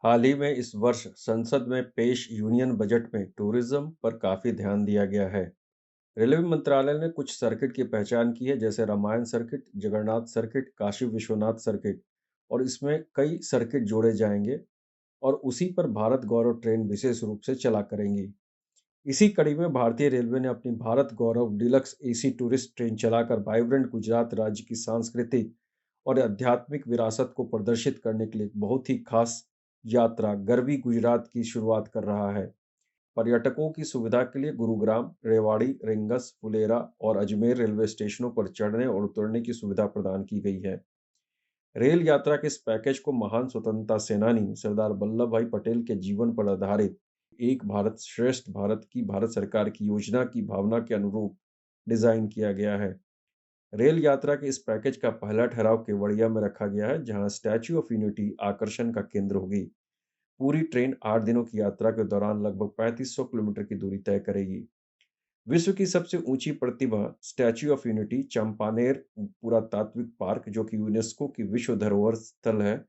हाल ही में इस वर्ष संसद में पेश यूनियन बजट में टूरिज्म पर काफी ध्यान दिया गया है। रेलवे मंत्रालय ने कुछ सर्किट की पहचान की है, जैसे Ramayana circuit, Jagannath circuit, Kashi Vishwanath circuit, और इसमें कई सर्किट जोड़े जाएंगे और उसी पर भारत गौरव ट्रेन विशेष रूप से चला करेंगी। इसी कड़ी में भारतीय रेलवे ने अपनी भारत गौरव डिलक्स एसी टूरिस्ट ट्रेन चलाकर वाइब्रेंट गुजरात राज्य की सांस्कृतिक और आध्यात्मिक विरासत को प्रदर्शित करने के लिए एक बहुत ही खास यात्रा गरवी गुजरात की शुरुआत कर रहा है। पर्यटकों की सुविधा के लिए गुरुग्राम, रेवाड़ी, रिंगस, फुलेरा और अजमेर रेलवे स्टेशनों पर चढ़ने और उतरने की सुविधा प्रदान की गई है। रेल यात्रा के इस पैकेज को महान स्वतंत्रता सेनानी सरदार वल्लभ भाई पटेल के जीवन पर आधारित एक भारत श्रेष्ठ भारत की भारत सरकार की योजना की भावना के अनुरूप डिजाइन किया गया है। रेल यात्रा के इस पैकेज का पहला ठहराव केवड़िया में रखा गया है, जहां स्टैच्यू ऑफ यूनिटी आकर्षण का केंद्र होगी। पूरी ट्रेन 8 दिनों की यात्रा के दौरान लगभग 3500 किलोमीटर की दूरी तय करेगी। विश्व की सबसे ऊंची प्रतिमा स्टैच्यू ऑफ यूनिटी चंपानेर पुरातात्विक पार्क, जो कि यूनेस्को की विश्व धरोहर स्थल है,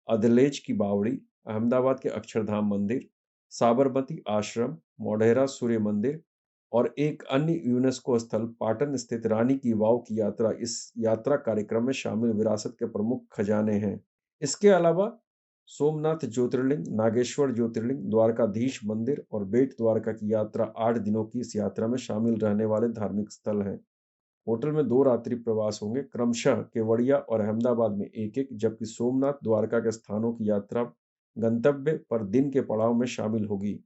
अदलेज की बावड़ी, अहमदाबाद के अक्षरधाम मंदिर, साबरमती आश्रम, मोढेरा सूर्य मंदिर और एक अन्य यूनेस्को स्थल पाटन स्थित रानी की वाव की यात्रा इस यात्रा कार्यक्रम में शामिल विरासत के प्रमुख खजाने हैं। इसके अलावा सोमनाथ ज्योतिर्लिंग, नागेश्वर ज्योतिर्लिंग, द्वारकाधीश मंदिर और बेट द्वारका की यात्रा 8 दिनों की इस यात्रा में शामिल रहने वाले धार्मिक स्थल हैं। होटल में 2 रात्रि प्रवास होंगे, क्रमशः केवड़िया और अहमदाबाद में एक-एक, जबकि सोमनाथ, द्वारका के स्थानों की यात्रा गंतव्य पर दिन के पड़ाव में शामिल होगी।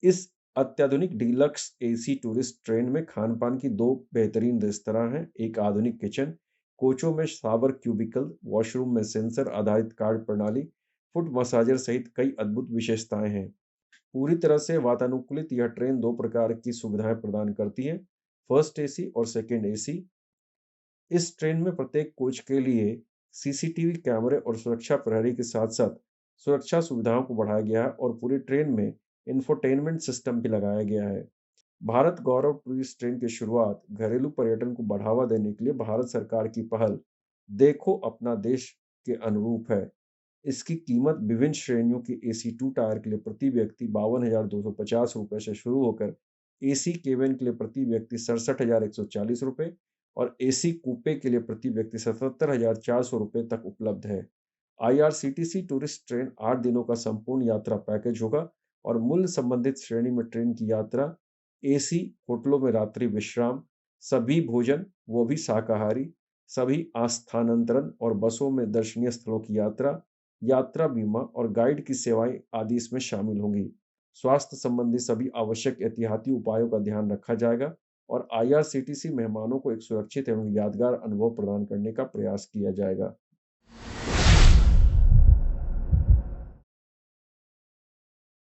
इस अत्याधुनिक डीलक्स एसी टूरिस्ट ट्रेन में खान-पान की 2 बेहतरीन रेस्तरां हैं, एक आधुनिक किचन, कोचों में शावर क्यूबिकल, वॉशरूम में सेंसर आधारित कार्ड प्रणाली, फुट मसाजर सहित कई अद्भुत विशेषताएं हैं। पूरी तरह से वातानुकूलित यह ट्रेन 2 प्रकार की सुविधाएं प्रदान करती है, फर्स्ट एसी और सेकंड एसी। इस ट्रेन में प्रत्येक कोच के लिए सीसीटीवी कैमरे और सुरक्षा प्रहरी के साथ-साथ सुरक्षा सुविधाओं को बढ़ाया गया है और पूरी ट्रेन में इंफोटेनमेंट सिस्टम भी लगाया गया है। भारत गौरव टूरिस्ट ट्रेन की शुरुआत घरेलू पर्यटन को बढ़ावा देने के लिए भारत सरकार की पहल देखो अपना देश के अनुरूप है। इसकी कीमत विभिन्न श्रेणियों की एसी 2 टायर के लिए प्रति व्यक्ति 52,250 रुपये से शुरू होकर एसी केबिन के लिए प्रति व्यक्ति 67,140 रुपये और एसी कूपे के लिए प्रति व्यक्ति 77,400 रुपये तक उपलब्ध है। आईआरसीटीसी टूरिस्ट ट्रेन 8 दिनों का संपूर्ण यात्रा पैकेज होगा और मूल्य संबंधित श्रेणी में ट्रेन की यात्रा, एसी, होटलों में रात्रि विश्राम, सभी भोजन, वो भी शाकाहारी, सभी स्थानांतरण और बसों में दर्शनीय स्थलों की यात्रा, यात्रा बीमा और गाइड की सेवाएं आदि इसमें शामिल होंगी। स्वास्थ्य संबंधी सभी आवश्यक एहतियाती उपायों का ध्यान रखा जाएगा और आईआरसीटीसी मेहमानों को एक सुरक्षित एवं यादगार अनुभव प्रदान करने का प्रयास किया जाएगा।